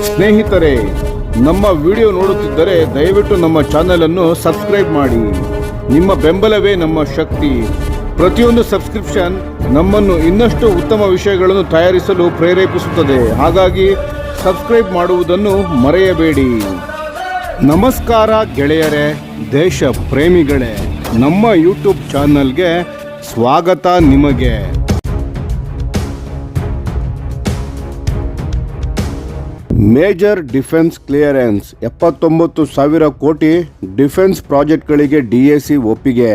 ಸ್ನೇಹಿತರೆ, ನಮ್ಮ ವಿಡಿಯೋ ನೋಡುತ್ತಿದ್ದರೆ ದಯವಿಟ್ಟು ನಮ್ಮ ಚಾನೆಲ್ ಅನ್ನು ಸಬ್ಸ್ಕ್ರೈಬ್ ಮಾಡಿ. ನಿಮ್ಮ ಬೆಂಬಲವೇ ನಮ್ಮ ಶಕ್ತಿ. ಪ್ರತಿಯೊಂದು ಸಬ್ಸ್ಕ್ರಿಪ್ಷನ್ ನಮ್ಮನ್ನು ಇನ್ನಷ್ಟು ಉತ್ತಮ ವಿಷಯಗಳನ್ನು ತಯಾರಿಸಲು ಪ್ರೇರೇಪಿಸುತ್ತದೆ. ಹಾಗಾಗಿ ಸಬ್ಸ್ಕ್ರೈಬ್ ಮಾಡುವುದನ್ನು ಮರೆಯಬೇಡಿ. ನಮಸ್ಕಾರ ಗೆಳೆಯರೇ, ದೇಶ ಪ್ರೇಮಿಗಳೇ, ನಮ್ಮ ಯೂಟ್ಯೂಬ್ ಚಾನಲ್ಗೆ ಸ್ವಾಗತ ನಿಮಗೆ. ಮೇಜರ್ ಡಿಫೆನ್ಸ್ ಕ್ಲಿಯರೆನ್ಸ್ 79,000 ಕೋಟಿ ಡಿಫೆನ್ಸ್ ಪ್ರಾಜೆಕ್ಟ್ಗಳಿಗೆ ಡಿಎಸಿ ಒಪ್ಪಿಗೆ.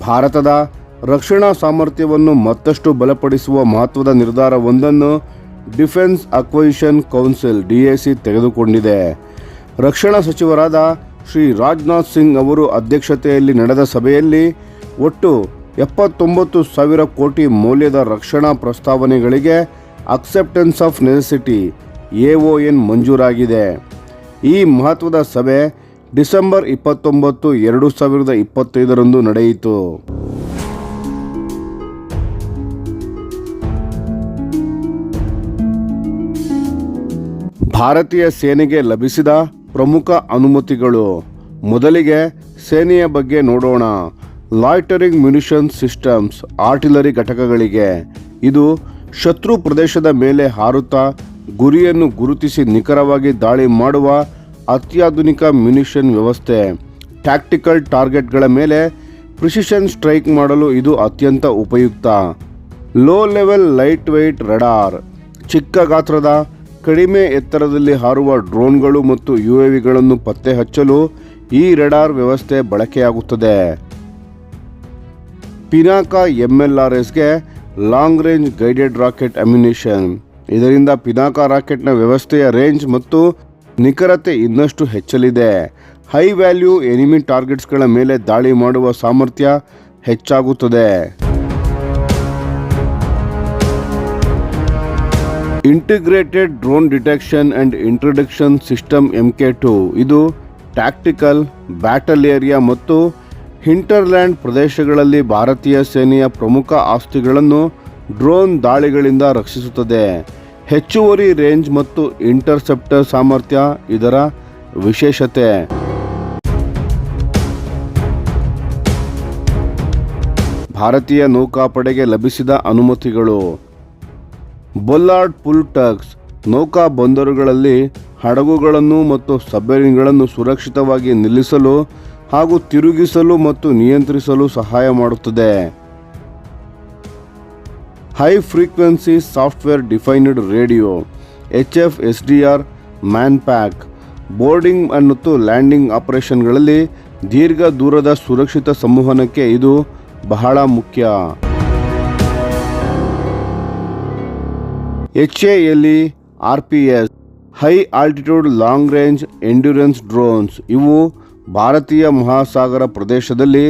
ಭಾರತದ ರಕ್ಷಣಾ ಸಾಮರ್ಥ್ಯವನ್ನು ಮತ್ತಷ್ಟು ಬಲಪಡಿಸುವ ಮಹತ್ವದ ನಿರ್ಧಾರವೊಂದನ್ನು ಡಿಫೆನ್ಸ್ ಅಕ್ವೈಷನ್ ಕೌನ್ಸಿಲ್ ಡಿಎಸಿ ತೆಗೆದುಕೊಂಡಿದೆ. ರಕ್ಷಣಾ ಸಚಿವರಾದ ಶ್ರೀ ರಾಜನಾಥ್ ಸಿಂಗ್ ಅವರು ಅಧ್ಯಕ್ಷತೆಯಲ್ಲಿ ನಡೆದ ಸಭೆಯಲ್ಲಿ ಒಟ್ಟು 79,000 ಕೋಟಿ ಮೌಲ್ಯದ ರಕ್ಷಣಾ ಪ್ರಸ್ತಾವನೆಗಳಿಗೆ ಅಕ್ಸೆಪ್ಟೆನ್ಸ್ ಆಫ್ ನೆಸೆಸಿಟಿ AON ಮಂಜೂರಾಗಿದೆ. ಈ ಮಹತ್ವದ ಸಭೆ ಡಿಸೆಂಬರ್ 29, 2025 ನಡೆಯಿತು. ಭಾರತೀಯ ಸೇನೆಗೆ ಲಭಿಸಿದ ಪ್ರಮುಖ ಅನುಮತಿಗಳು. ಮೊದಲಿಗೆ ಸೇನೆಯ ಬಗ್ಗೆ ನೋಡೋಣ. ಲಾಯ್ಟರಿಂಗ್ ಮ್ಯುನಿಷನ್ ಸಿಸ್ಟಮ್ಸ್ ಆರ್ಟಿಲರಿ ಘಟಕಗಳಿಗೆ. ಇದು ಶತ್ರು ಪ್ರದೇಶದ ಮೇಲೆ ಹಾರುತ್ತಾ ಗುರಿಯನ್ನು ಗುರುತಿಸಿ ನಿಖರವಾಗಿ ದಾಳಿ ಮಾಡುವ ಅತ್ಯಾಧುನಿಕ ಮ್ಯುನಿಷನ್ ವ್ಯವಸ್ಥೆ. ಟ್ಯಾಕ್ಟಿಕಲ್ ಟಾರ್ಗೆಟ್ಗಳ ಮೇಲೆ ಪ್ರಿಸಿಷನ್ ಸ್ಟ್ರೈಕ್ ಮಾಡಲು ಇದು ಅತ್ಯಂತ ಉಪಯುಕ್ತ. Low level light weight radar. ಚಿಕ್ಕ ಗಾತ್ರದ ಕಡಿಮೆ ಎತ್ತರದಲ್ಲಿ ಹಾರುವ ಡ್ರೋನ್ಗಳು ಮತ್ತು UAVಗಳನ್ನು ಪತ್ತೆ ಹಚ್ಚಲು ಈ ರಡಾರ್ ವ್ಯವಸ್ಥೆ ಬಳಕೆಯಾಗುತ್ತದೆ. ಪಿನಾಕಾ MLRSಗೆ long range guided rocket ammunition. ಇದರಿಂದ ಪಿನಾಕಾ ರಾಕೆಟ್ನ ವ್ಯವಸ್ಥೆಯ ರೇಂಜ್ ಮತ್ತು ನಿಖರತೆ ಇನ್ನಷ್ಟು ಹೆಚ್ಚಲಿದೆ. ಹೈ ವ್ಯಾಲ್ಯೂ ಎನಿಮಿ ಟಾರ್ಗೆಟ್ಸ್ಗಳ ಮೇಲೆ ದಾಳಿ ಮಾಡುವ ಸಾಮರ್ಥ್ಯ ಹೆಚ್ಚಾಗುತ್ತದೆ. Integrated drone detection and introduction system MK2. ಇದು ಟ್ಯಾಕ್ಟಿಕಲ್, ಬ್ಯಾಟಲ್ ಏರಿಯಾ ಮತ್ತು ಹಿಂಟರ್ಲ್ಯಾಂಡ್ ಪ್ರದೇಶಗಳಲ್ಲಿ ಭಾರತೀಯ ಸೇನೆಯ ಪ್ರಮುಖ ಆಸ್ತಿಗಳನ್ನು ಡ್ರೋನ್ ದಾಳಿಗಳಿಂದ ರಕ್ಷಿಸುತ್ತದೆ. ಹೆಚ್ಚುವರಿ ರೇಂಜ್ ಮತ್ತು ಇಂಟರ್ಸೆಪ್ಟರ್ ಸಾಮರ್ಥ್ಯ ಇದರ ವಿಶೇಷತೆ. ಭಾರತೀಯ ನೌಕಾಪಡೆಗೆ ಲಭಿಸಿದ ಅನುಮತಿಗಳು. ಬೊಲ್ಲಾರ್ಡ್ ಫುಲ್ ಟಗ್ಸ್ ನೌಕಾ ಬಂದರುಗಳಲ್ಲಿ ಹಡಗುಗಳನ್ನು ಮತ್ತು ಸಬ್ಮರೀನ್ಗಳನ್ನು ಸುರಕ್ಷಿತವಾಗಿ ನಿಲ್ಲಿಸಲು ಹಾಗೂ ತಿರುಗಿಸಲು ಮತ್ತು ನಿಯಂತ್ರಿಸಲು ಸಹಾಯ ಮಾಡುತ್ತದೆ. High frequency software defined radio HFSDR man pack. Boarding ಮತ್ತು ಲ್ಯಾಂಡಿಂಗ್ ಆಪರೇಷನ್ಗಳಲ್ಲಿ ದೀರ್ಘ ದೂರದ ಸುರಕ್ಷಿತ ಸಂವಹನಕ್ಕೆ ಇದು ಬಹಳ ಮುಖ್ಯ. HALE RPS high altitude long range endurance drones. ಇವು ಭಾರತೀಯ ಮಹಾಸಾಗರ ಪ್ರದೇಶದಲ್ಲಿ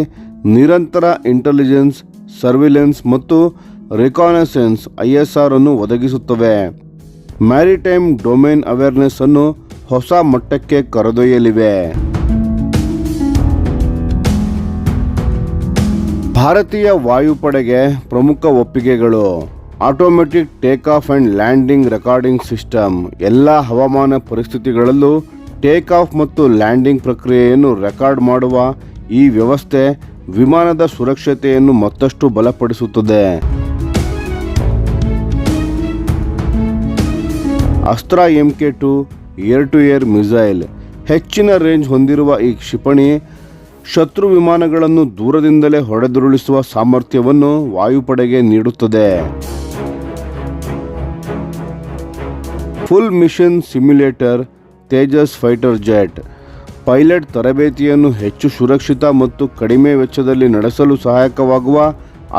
ನಿರಂತರ ಇಂಟೆಲಿಜೆನ್ಸ್, ಸರ್ವಿಲೆನ್ಸ್ ಮತ್ತು ರಿಕಾನೆಸೆನ್ಸ್ ISR ಅನ್ನು ಒದಗಿಸುತ್ತವೆ. ಮ್ಯಾರಿಟೈಮ್ ಡೊಮೇನ್ ಅವೇರ್ನೆಸ್ ಅನ್ನು ಹೊಸ ಮಟ್ಟಕ್ಕೆ ಕರೆದೊಯ್ಯಲಿವೆ. ಭಾರತೀಯ ವಾಯುಪಡೆಗೆ ಪ್ರಮುಖ ಒಪ್ಪಿಗೆಗಳು. Automatic take off and landing recording system. ಎಲ್ಲ ಹವಾಮಾನ ಪರಿಸ್ಥಿತಿಗಳಲ್ಲೂ ಟೇಕ್ ಆಫ್ ಮತ್ತು ಲ್ಯಾಂಡಿಂಗ್ ಪ್ರಕ್ರಿಯೆಯನ್ನು ರೆಕಾರ್ಡ್ ಮಾಡುವ ಈ ವ್ಯವಸ್ಥೆ ವಿಮಾನದ ಸುರಕ್ಷತೆಯನ್ನು ಮತ್ತಷ್ಟು ಬಲಪಡಿಸುತ್ತದೆ. Astra MK2 air to air missile. ಹೆಚ್ಚಿನ ರೇಂಜ್ ಹೊಂದಿರುವ ಈ ಕ್ಷಿಪಣಿ ಶತ್ರು ವಿಮಾನಗಳನ್ನು ದೂರದಿಂದಲೇ ಹೊಡೆದುರುಳಿಸುವ ಸಾಮರ್ಥ್ಯವನ್ನು ವಾಯುಪಡೆಗೆ ನೀಡುತ್ತದೆ. Full mission simulator Tejas fighter jet. Pilot ತರಬೇತಿಯನ್ನು ಹೆಚ್ಚು ಸುರಕ್ಷಿತ ಮತ್ತು ಕಡಿಮೆ ವೆಚ್ಚದಲ್ಲಿ ನಡೆಸಲು ಸಹಾಯಕವಾಗುವ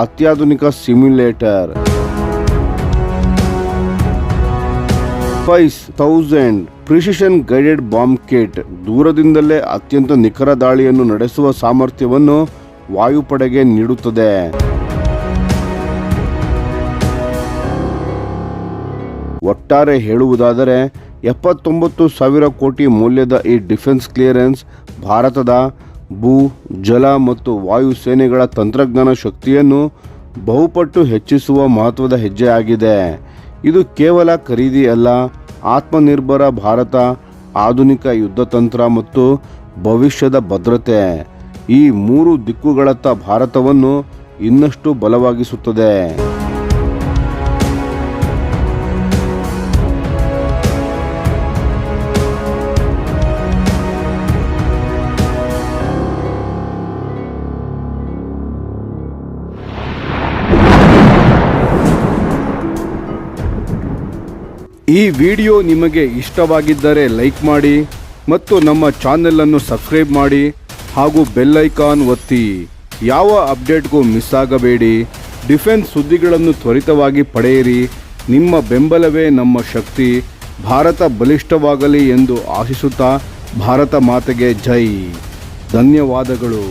ಅತ್ಯಾಧುನಿಕ simulator. Spice 1000 precision guided bomb kit. ದೂರದಿಂದಲೇ ಅತ್ಯಂತ ನಿಖರ ದಾಳಿಯನ್ನು ನಡೆಸುವ ಸಾಮರ್ಥ್ಯವನ್ನು ವಾಯುಪಡೆಗೆ ನೀಡುತ್ತದೆ. ಒಟ್ಟಾರೆ ಹೇಳುವುದಾದರೆ 79,000 ಕೋಟಿ ಮೌಲ್ಯದ ಈ ಡಿಫೆನ್ಸ್ ಕ್ಲಿಯರೆನ್ಸ್ ಭಾರತದ ಭೂ, ಜಲ ಮತ್ತು ವಾಯು ಸೇನೆಗಳ ತಂತ್ರಜ್ಞಾನ ಶಕ್ತಿಯನ್ನು ಬಹುಪಟ್ಟು ಹೆಚ್ಚಿಸುವ ಮಹತ್ವದ ಹೆಜ್ಜೆ ಆಗಿದೆ. ಇದು ಕೇವಲ ಖರೀದಿ ಅಲ್ಲ, ಆತ್ಮನಿರ್ಭರ ಭಾರತ, ಆಧುನಿಕ ಯುದ್ಧ ತಂತ್ರ ಮತ್ತು ಭವಿಷ್ಯದ ಭದ್ರತೆ. ಈ 3 ದಿಕ್ಕುಗಳತ್ತ ಭಾರತವನ್ನು ಇನ್ನಷ್ಟು ಬಲವಾಗಿಸುತ್ತದೆ. ಈ ವಿಡಿಯೋ ನಿಮಗೆ ಇಷ್ಟವಾಗಿದ್ದರೆ ಲೈಕ್ ಮಾಡಿ ಮತ್ತು ನಮ್ಮ ಚಾನೆಲನ್ನು ಸಬ್ಸ್ಕ್ರೈಬ್ ಮಾಡಿ ಹಾಗೂ ಬೆಲ್ ಐಕಾನ್ ಒತ್ತಿ. ಯಾವ ಅಪ್ಡೇಟ್ಗೂ ಮಿಸ್ ಆಗಬೇಡಿ. ಡಿಫೆನ್ಸ್ ಸುದ್ದಿಗಳನ್ನು ತ್ವರಿತವಾಗಿ ಪಡೆಯಿರಿ. ನಿಮ್ಮ ಬೆಂಬಲವೇ ನಮ್ಮ ಶಕ್ತಿ. ಭಾರತ ಬಲಿಷ್ಠವಾಗಲಿ ಎಂದು ಆಶಿಸುತ್ತಾ ಭಾರತ ಮಾತೆಗೆ ಜೈ. ಧನ್ಯವಾದಗಳು.